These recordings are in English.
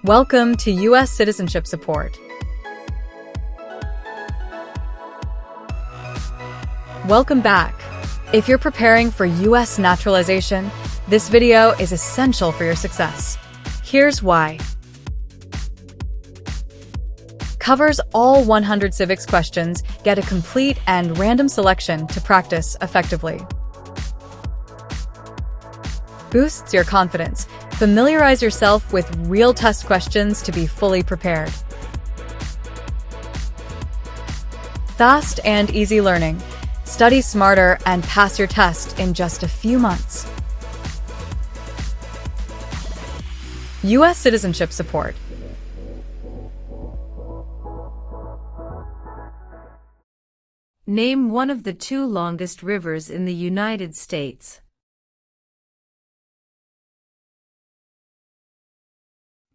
Welcome to U.S. Citizenship Support. Welcome back. If you're preparing for U.S. naturalization, this video is essential for your success. Here's why. Covers all 100 civics questions, get a complete and random selection to practice effectively. Boosts your confidence. Familiarize yourself with real test questions to be fully prepared. Fast and easy learning. Study smarter and pass your test in just a few months. U.S. Citizenship Support. Name one of the two longest rivers in the United States.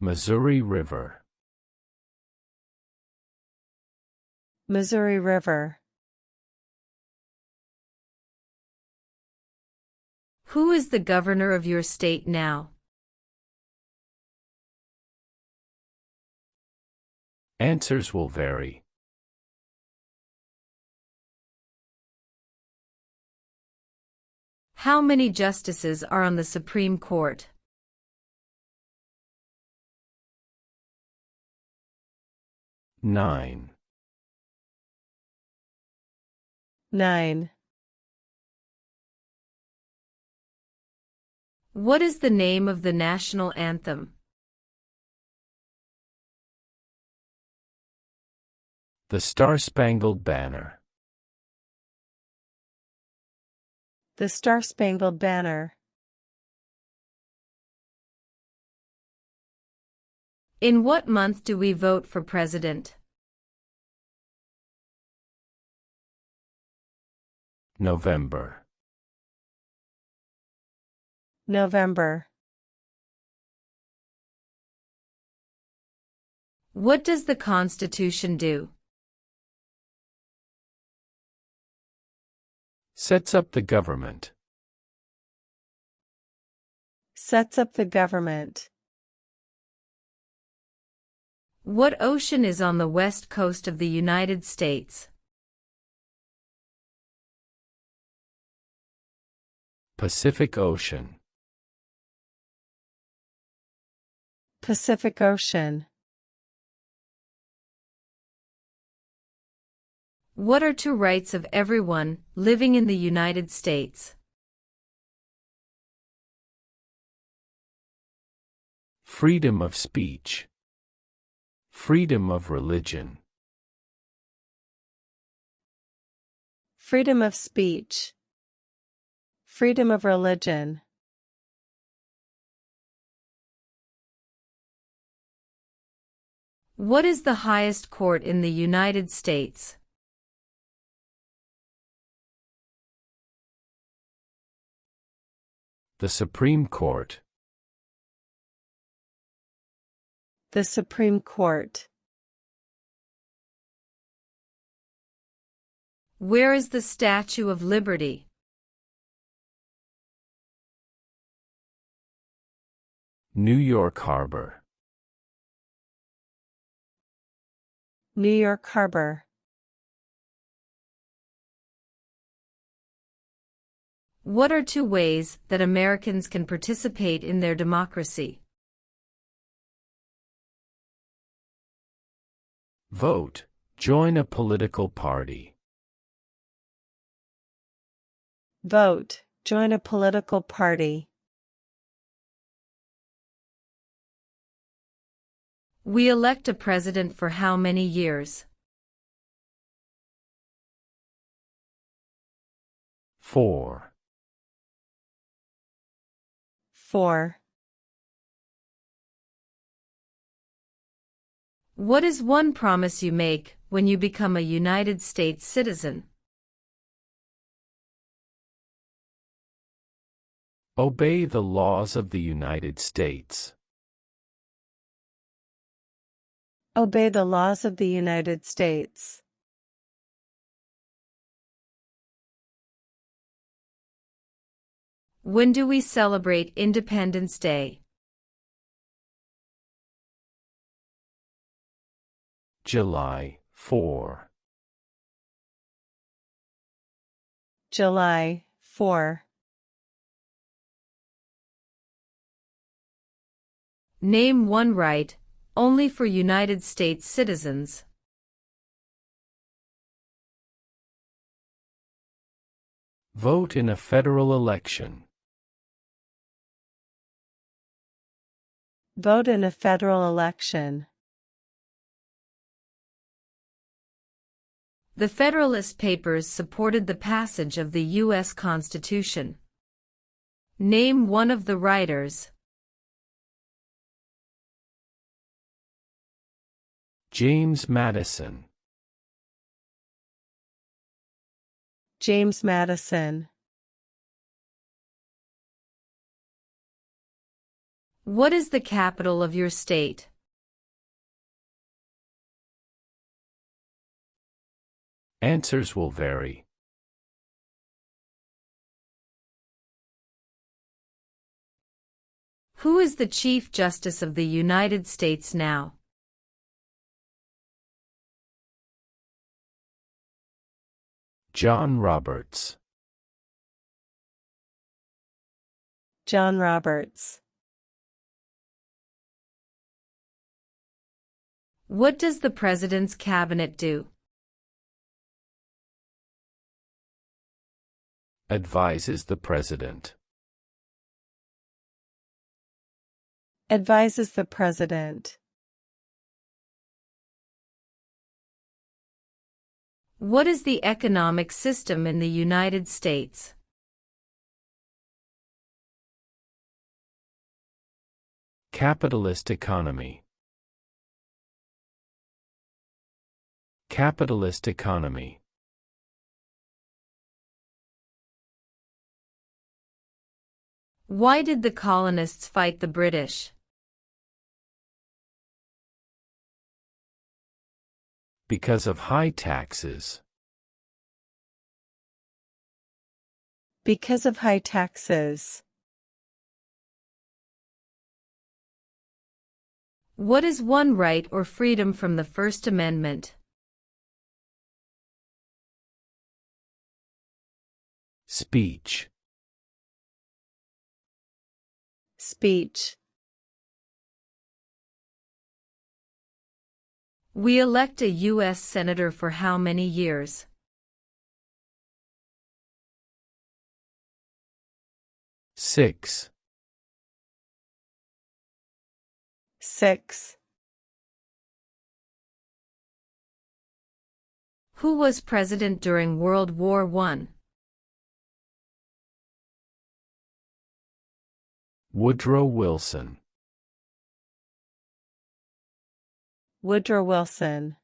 Missouri River. Missouri River. Who is the governor of your state now? Answers will vary. How many justices are on the Supreme Court? Nine. 9. What is the name of the national anthem? The Star-Spangled Banner. The Star-Spangled Banner. In what month do we vote for president? November. November. What does the Constitution do? Sets up the government. Sets up the government. What ocean is on the west coast of the United States? Pacific Ocean. Pacific Ocean. What are two rights of everyone living in the United States? Freedom of speech. Freedom of religion. Freedom of speech. Freedom of religion. What is the highest court in the United States? The Supreme Court. The Supreme Court. Where is the Statue of Liberty? New York Harbor. New York Harbor. What are two ways that Americans can participate in their democracy? Vote. Join a political party. Vote. Join a political party. We elect a president for how many years? 4. 4. What is one promise you make when you become a United States citizen? Obey the laws of the United States. Obey the laws of the United States. When do we celebrate Independence Day? July 4. July 4. Name one right, only for United States citizens. Vote in a federal election. Vote in a federal election. The Federalist Papers supported the passage of the U.S. Constitution. Name one of the writers. James Madison. James Madison. What is the capital of your state? Answers will vary. Who is the Chief Justice of the United States now? John Roberts. John Roberts. What does the President's Cabinet do? Advises the President. Advises the President. What is the economic system in the United States? Capitalist economy. Capitalist economy. Why did the colonists fight the British? Because of high taxes. Because of high taxes. What is one right or freedom from the First Amendment? Speech. Speech. We elect a U.S. Senator for how many years? Six. 6. Who was president during World War I? Woodrow Wilson. Woodrow Wilson.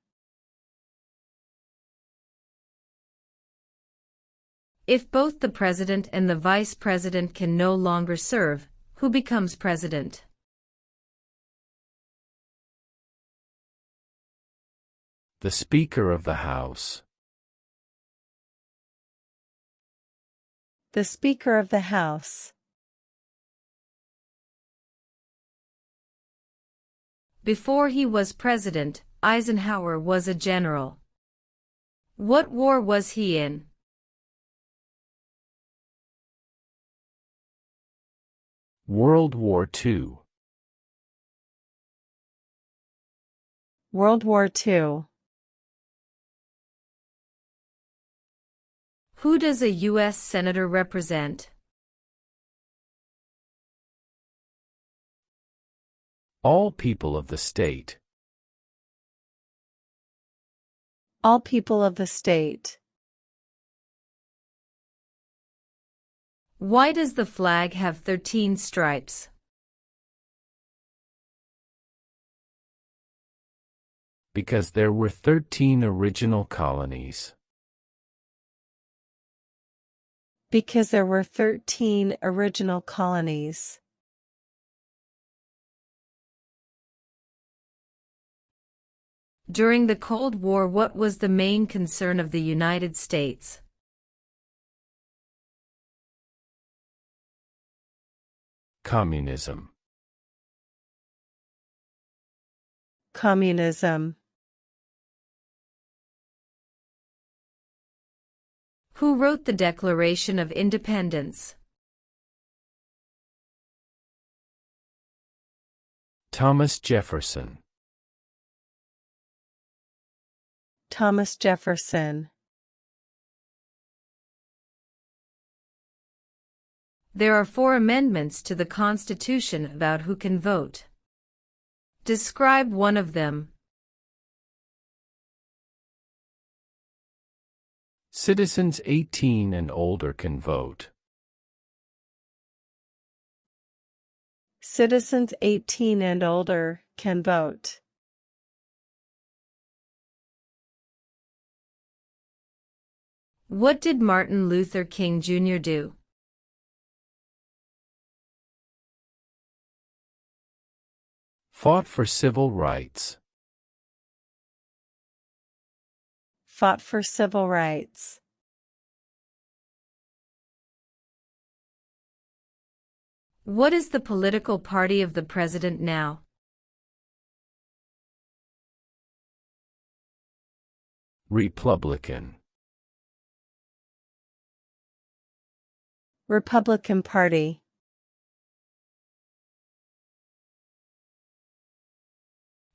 If both the president and the vice president can no longer serve, who becomes president? The Speaker of the House. The Speaker of the House. Before he was president, Eisenhower was a general. What war was he in? World War II. World War II. Who does a U.S. Senator represent? All people of the state. All people of the state. Why does the flag have 13 stripes? Because there were 13 original colonies. Because there were 13 original colonies. During the Cold War, what was the main concern of the United States? Communism. Communism. Who wrote the Declaration of Independence? Thomas Jefferson. Thomas Jefferson. There are 4 amendments to the Constitution about who can vote. Describe one of them. Citizens 18 and older can vote. Citizens 18 and older can vote. What did Martin Luther King Jr. do? Fought for civil rights. Fought for civil rights. What is the political party of the president now? Republican. Republican Party.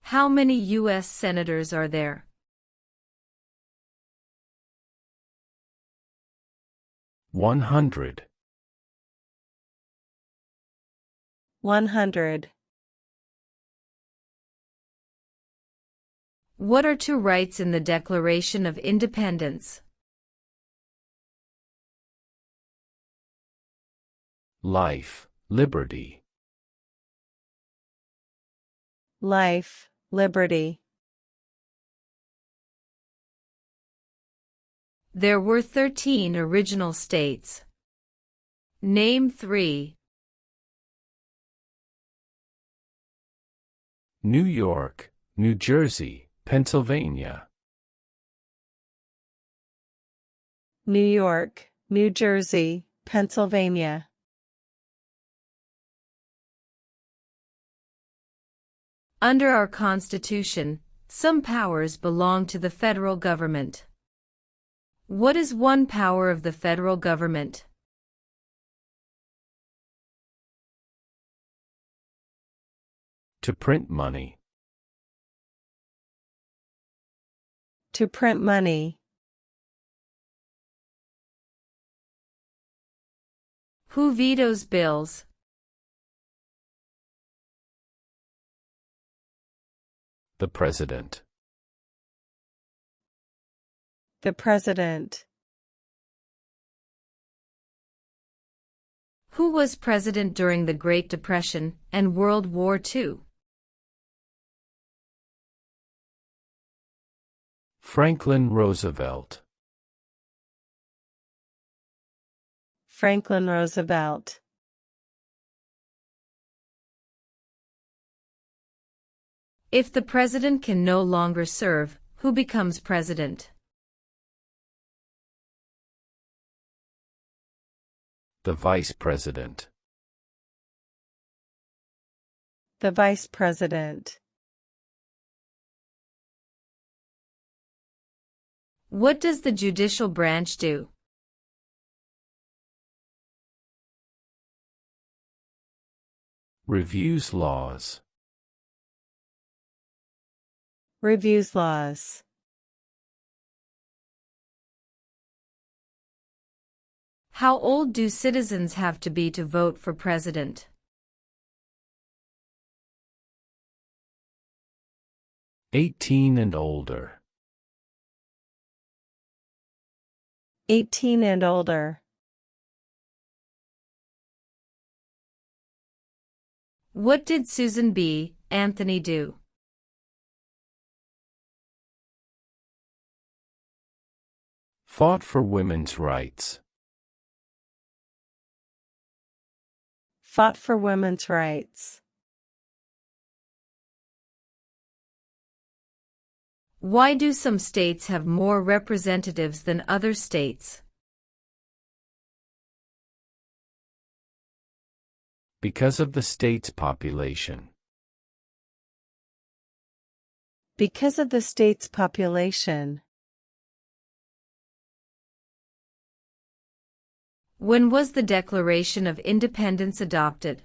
How many U.S. senators are there? 100. 100. What are 2 rights in the Declaration of Independence? Life, liberty. Life, liberty. There were 13 original states. Name 3. New York, New Jersey, Pennsylvania. New York, New Jersey, Pennsylvania. Under our Constitution, some powers belong to the federal government. What is one power of the federal government? To print money. To print money. Who vetoes bills? The President. The President. Who was president during the Great Depression and World War II? Franklin Roosevelt. Franklin Roosevelt. If the president can no longer serve, who becomes president? The Vice President. The Vice President. What does the judicial branch do? Reviews laws. Reviews laws. How old do citizens have to be to vote for president? 18 and older. 18 and older. What did Susan B. Anthony do? Fought for women's rights. Fought for women's rights. Why do some states have more representatives than other states? Because of the state's population. Because of the state's population. When was the Declaration of Independence adopted?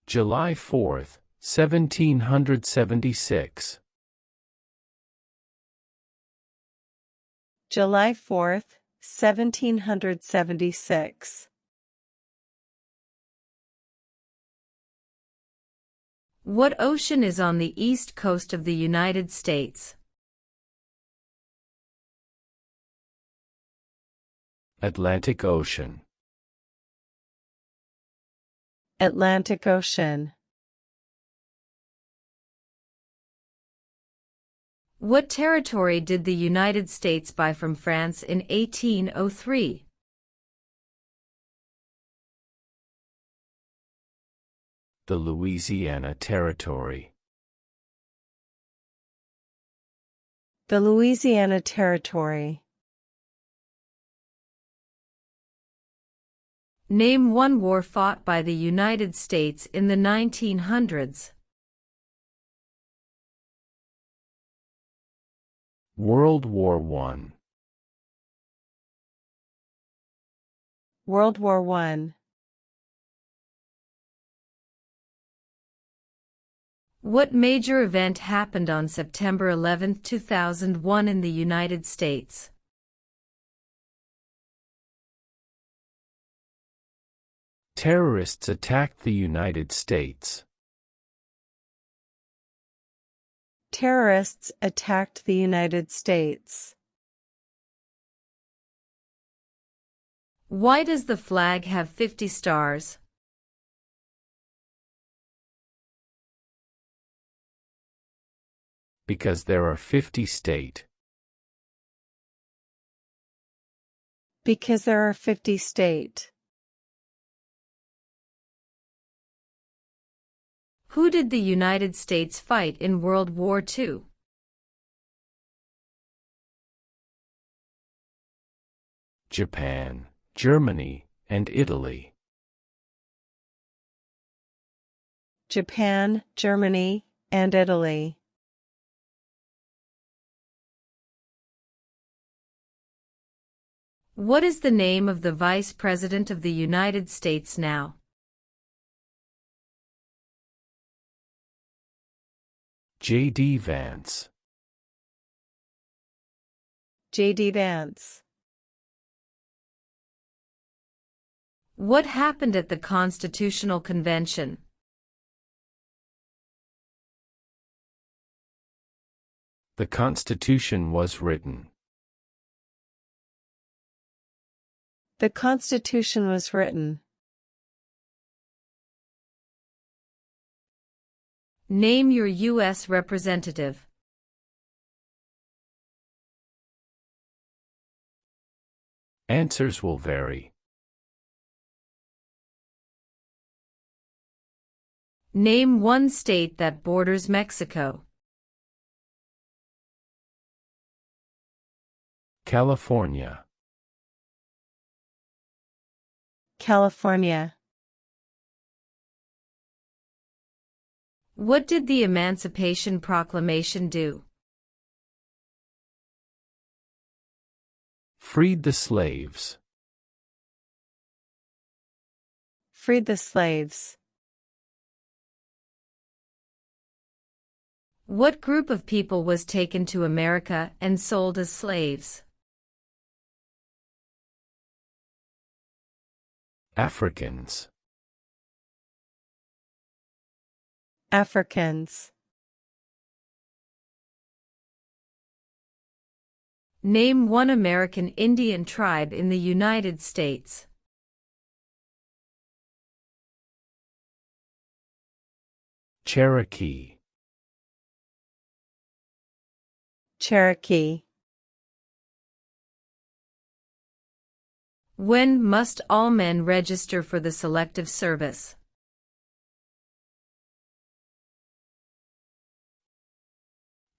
July 4, 1776. July 4th, 1776. What ocean is on the east coast of the United States? Atlantic Ocean. Atlantic Ocean. What territory did the United States buy from France in 1803? The Louisiana Territory. The Louisiana Territory. Name one war fought by the United States in the 1900s. World War I. World War I. What major event happened on September 11, 2001 in the United States? Terrorists attacked the United States. Terrorists attacked the United States. Why does the flag have 50 stars? Because there are 50 states. Because there are 50 states. Who did the United States fight in World War II? Japan, Germany, and Italy. Japan, Germany, and Italy. What is the name of the Vice President of the United States now? J.D. Vance. J.D. Vance. What happened at the Constitutional Convention? The Constitution was written. The Constitution was written. Name your U.S. representative. Answers will vary. Name one state that borders Mexico. California. California. What did the Emancipation Proclamation do? Freed the slaves. Freed the slaves. What group of people was taken to America and sold as slaves? Africans. Africans. Name one American Indian tribe in the United States. Cherokee. Cherokee. When must all men register for the Selective Service?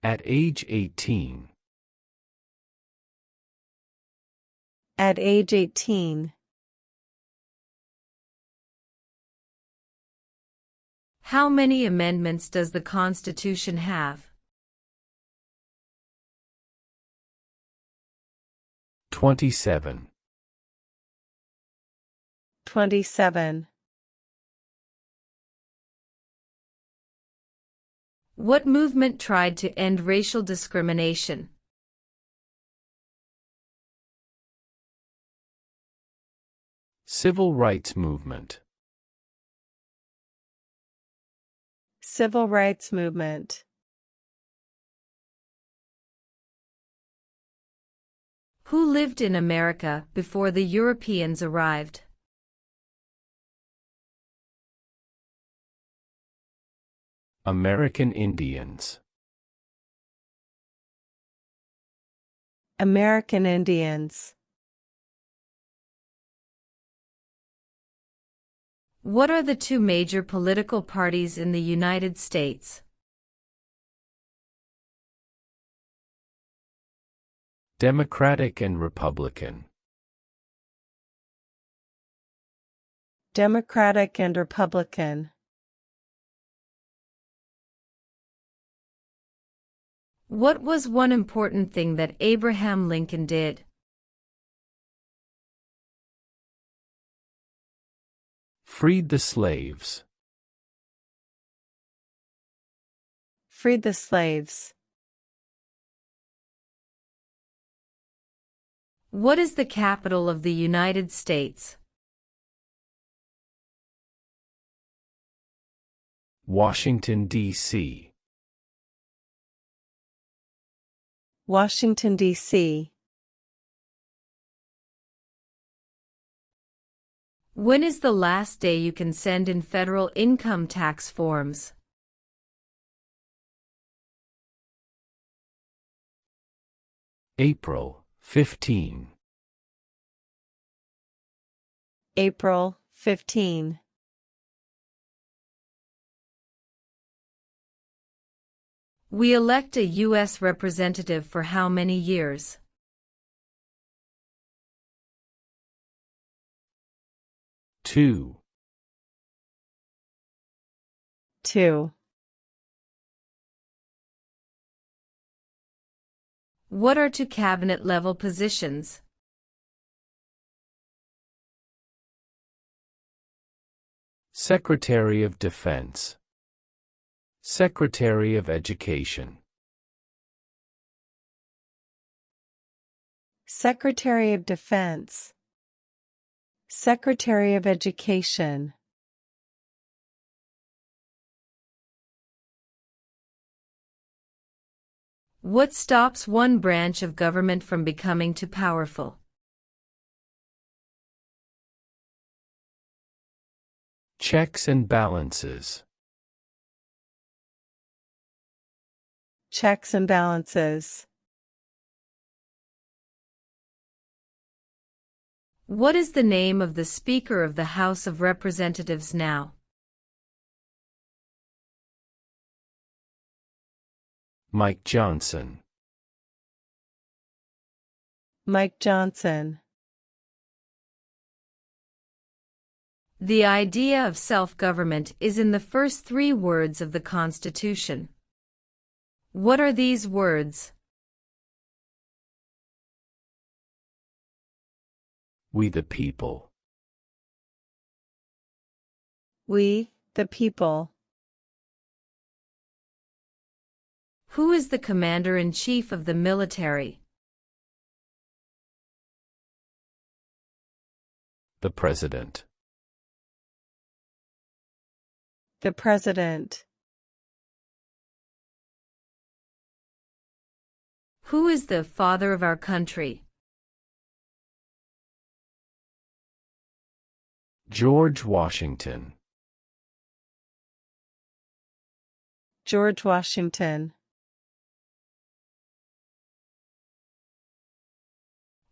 At age 18. At age 18. How many amendments does the Constitution have? 27. 27. What movement tried to end racial discrimination? Civil rights movement. Civil rights movement. Who lived in America before the Europeans arrived? American Indians. American Indians. What are the two major political parties in the United States? Democratic and Republican. Democratic and Republican. What was one important thing that Abraham Lincoln did? Freed the slaves. Freed the slaves. What is the capital of the United States? Washington, D.C. Washington, D.C. When is the last day you can send in federal income tax forms? April 15. April 15. We elect a U.S. representative for how many years? Two. 2. What are two cabinet-level positions? Secretary of Defense. Secretary of Education. Secretary of Defense. Secretary of Education. What stops one branch of government from becoming too powerful? Checks and balances. Checks and balances. What is the name of the Speaker of the House of Representatives now? Mike Johnson. Mike Johnson. The idea of self-government is in the first three words of the Constitution. What are these words? We the people. We, the people. Who is the Commander-in-Chief of the military? The President. The President. Who is the father of our country? George Washington. George Washington.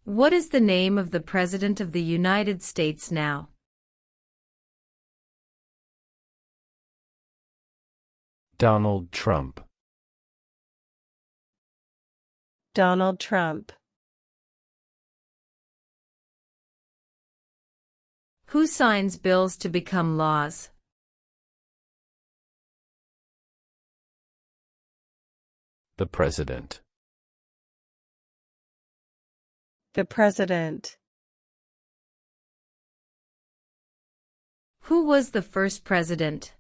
What is the name of the President of the United States now? Donald Trump. Donald Trump. Who signs bills to become laws? The President. The President. Who was the first president?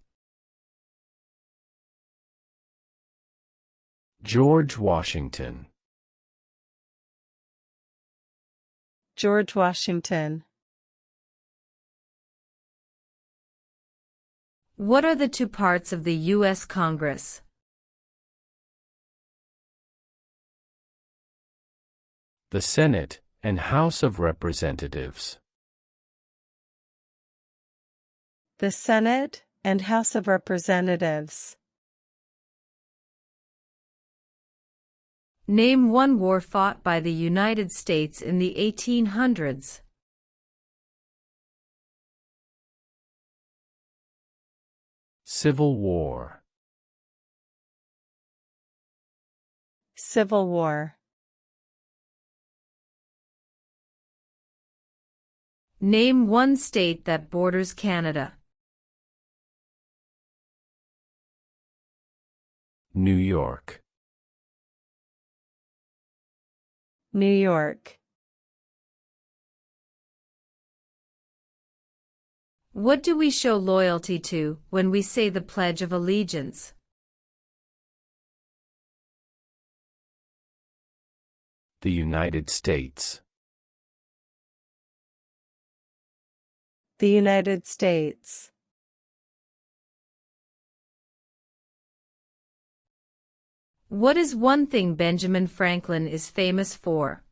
George Washington. George Washington. What are the two parts of the U.S. Congress? The Senate and House of Representatives. The Senate and House of Representatives. Name one war fought by the United States in the 1800s. Civil War. Civil War. Name one state that borders Canada. New York. New York. What do we show loyalty to when we say the Pledge of Allegiance? The United States. The United States. What is one thing Benjamin Franklin is famous for?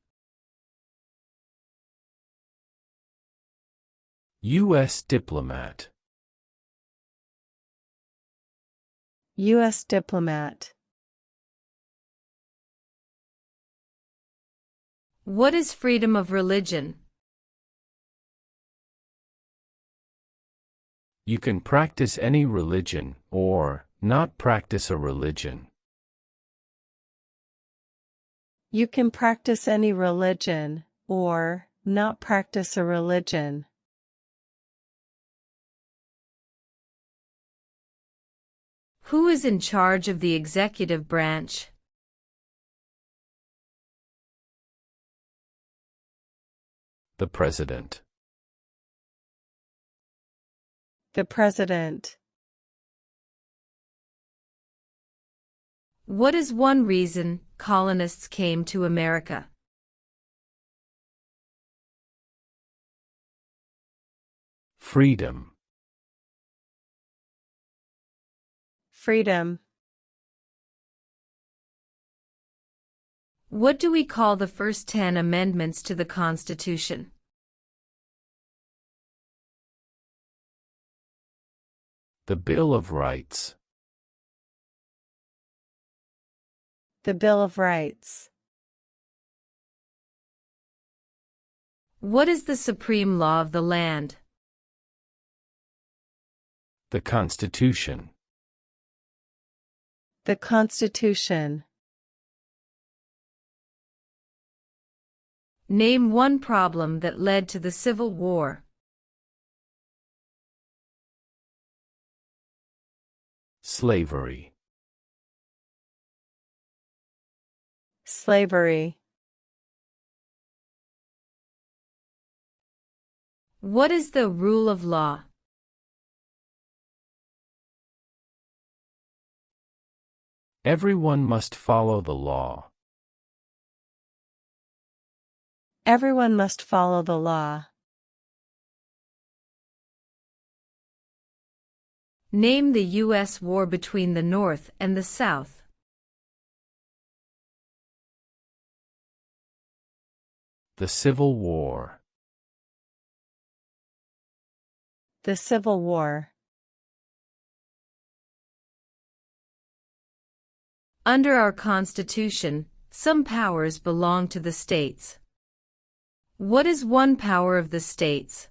U.S. diplomat. U.S. diplomat. What is freedom of religion? You can practice any religion, or not practice a religion. You can practice any religion, or not practice a religion. Who is in charge of the executive branch? The President. The President. What is one reason colonists came to America? Freedom. Freedom. What do we call the first 10 amendments to the Constitution? The Bill of Rights. The Bill of Rights. What is the supreme law of the land? The Constitution. The Constitution. Name one problem that led to the Civil War. Slavery. Slavery. What is the rule of law? Everyone must follow the law. Everyone must follow the law. Name the U.S. war between the North and the South. The Civil War. The Civil War. Under our Constitution, some powers belong to the states. What is one power of the states?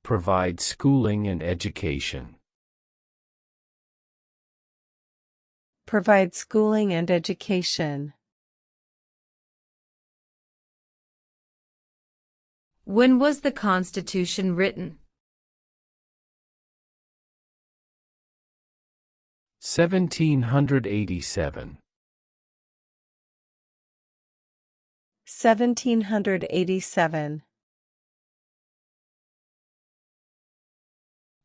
Provide schooling and education. Provide schooling and education. When was the Constitution written? 1787. 1787.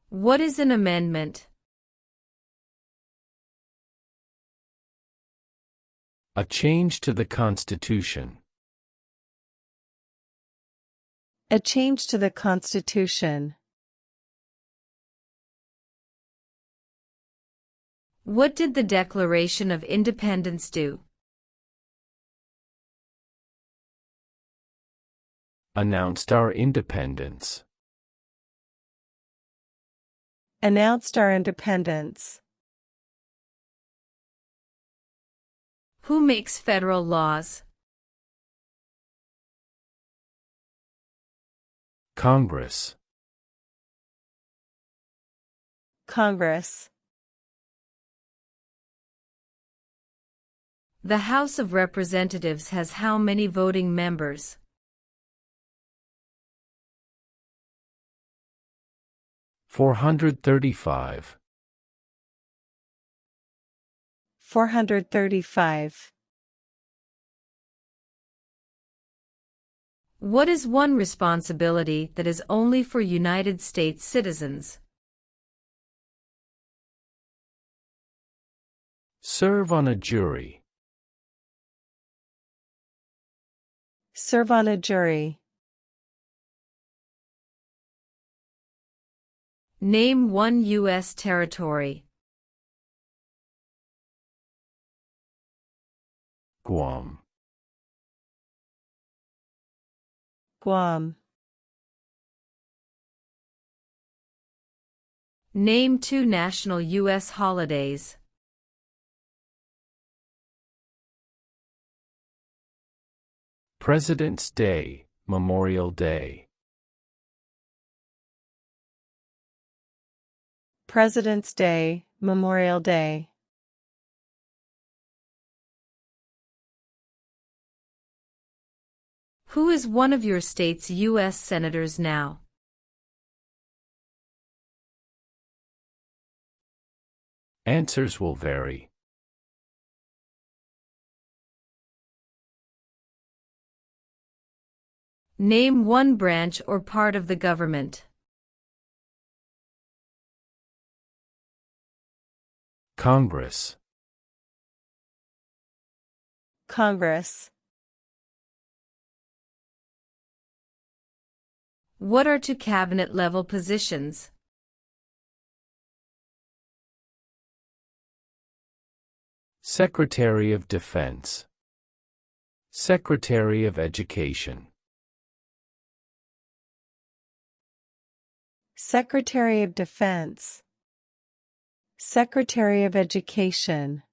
What is an amendment? A change to the Constitution. A change to the Constitution. What did the Declaration of Independence do? Announced our independence. Announced our independence. Who makes federal laws? Congress. Congress. The House of Representatives has how many voting members? 435. 435. What is one responsibility that is only for United States citizens? Serve on a jury. Serve on a jury. Name one U.S. territory. Guam. Guam. Name two national U.S. holidays. President's Day, Memorial Day. President's Day, Memorial Day. Who is one of your state's U.S. senators now? Answers will vary. Name one branch or part of the government. Congress. Congress. What are two cabinet-level positions? Secretary of Defense. Secretary of Education. Secretary of Defense. Secretary of Education.